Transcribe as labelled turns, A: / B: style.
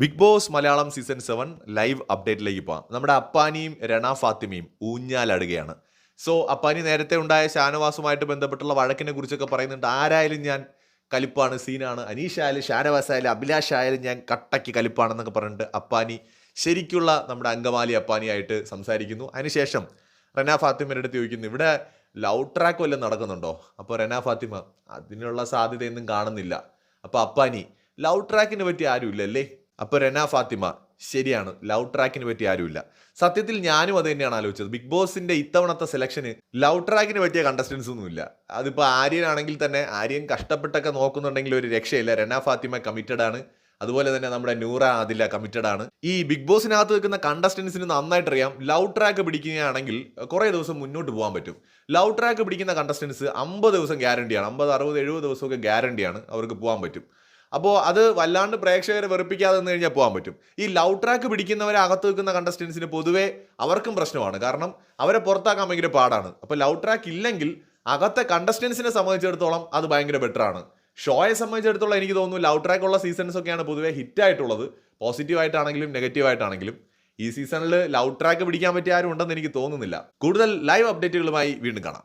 A: Big Boss Malayalam season 7 live അപ്ഡേറ്റിലേക്ക് പോകാം. നമ്മുടെ അപ്പാനിയും രണ ഫാത്തിമയും ഊഞ്ഞാലടുകയാണ്. സോ അപ്പാനി നേരത്തെ ഉണ്ടായ ഷാനവാസുമായിട്ട് ബന്ധപ്പെട്ടുള്ള വഴക്കിനെ കുറിച്ചൊക്കെ പറയുന്നുണ്ട്. ആരായാലും ഞാൻ കലിപ്പാണ്, സീനാണ്. അനീഷ് ആയാലും ഷാനവാസ് ആയാലും അഭിലാഷ് ആയാലും ഞാൻ കട്ടയ്ക്ക് കലിപ്പാണെന്നൊക്കെ പറഞ്ഞിട്ട് അപ്പാനി ശരിക്കുള്ള നമ്മുടെ അങ്കമാലി അപ്പാനിയായിട്ട് സംസാരിക്കുന്നു. അതിനുശേഷം റന ഫാത്തിമയുടെ അടുത്ത് ചോദിക്കുന്നു, ഇവിടെ ലവ് ട്രാക്ക് വല്ലതും നടക്കുന്നുണ്ടോ? അപ്പോൾ റന ഫാത്തിമ അതിനുള്ള സാധ്യതയൊന്നും കാണുന്നില്ല. അപ്പോൾ അപ്പാനി ലവ് ട്രാക്കിന് പറ്റി ആരുമില്ലല്ലേ? അപ്പോൾ റന ഫാത്തിമ ശരിയാണ്, ലവ് ട്രാക്കിന് പറ്റി ആരുമില്ല. സത്യത്തിൽ ഞാനും അത് തന്നെയാണ് ആലോചിച്ചത്. ബിഗ് ബോസിന്റെ ഇത്തവണത്തെ സെലക്ഷന് ലവ് ട്രാക്കിന് പറ്റിയ കണ്ടസ്റ്റൻസ് ഒന്നുമില്ല. അതിപ്പോൾ ആര്യൻ ആണെങ്കിൽ തന്നെ ആര്യൻ കഷ്ടപ്പെട്ടൊക്കെ നോക്കുന്നുണ്ടെങ്കിൽ ഒരു രക്ഷയില്ല. റന ഫാത്തിമ കമ്മിറ്റഡ് ആണ്. അതുപോലെ തന്നെ നമ്മുടെ നൂറ ആദില കമ്മിറ്റഡ് ആണ്. ഈ ബിഗ് ബോസിനകത്ത് നിൽക്കുന്ന കണ്ടസ്റ്റൻസിന് നന്നായിട്ട് അറിയാം, ലവ് ട്രാക്ക് പിടിക്കുകയാണെങ്കിൽ കുറേ ദിവസം മുന്നോട്ട് പോകാൻ പറ്റും. ലവ് ട്രാക്ക് പിടിക്കുന്ന കണ്ടസ്റ്റൻസ് 50 ദിവസം ഗ്യാരണ്ടിയാണ്, 50, 60, 70 ദിവസമൊക്കെ ഗ്യാരണ്ടിയാണ് അവർക്ക് പോകാൻ പറ്റും. അപ്പോൾ അത് വല്ലാണ്ട് പ്രേക്ഷകരെ വെറുപ്പിക്കാതെ നിന്ന് കഴിഞ്ഞാൽ പോകാൻ പറ്റും. ഈ ലവ് ട്രാക്ക് പിടിക്കുന്നവരെ അകത്ത് വെക്കുന്ന കണ്ടസ്റ്റൻസിന് പൊതുവേ അവർക്കും പ്രശ്നമാണ്. കാരണം അവരെ പുറത്താക്കാൻ ഭയങ്കര പാടാണ്. അപ്പോൾ ലവ് ട്രാക്ക് ഇല്ലെങ്കിൽ അകത്തെ കണ്ടസ്റ്റൻസിനെ സംബന്ധിച്ചിടത്തോളം അത് ഭയങ്കര ബെറ്ററാണ്. ഷോയെ സംബന്ധിച്ചിടത്തോളം എനിക്ക് തോന്നുന്നു ലവ് ട്രാക്ക് ഉള്ള സീസൺസ് ഒക്കെയാണ് പൊതുവേ ഹിറ്റായിട്ടുള്ളത്, പോസിറ്റീവായിട്ടാണെങ്കിലും നെഗറ്റീവായിട്ടാണെങ്കിലും. ഈ സീസണിൽ ലവ് ട്രാക്ക് പിടിക്കാൻ പറ്റിയ ആരും ഉണ്ടെന്ന് എനിക്ക് തോന്നുന്നില്ല. കൂടുതൽ ലൈവ് അപ്ഡേറ്റുകളുമായി വീണ്ടും കാണാം.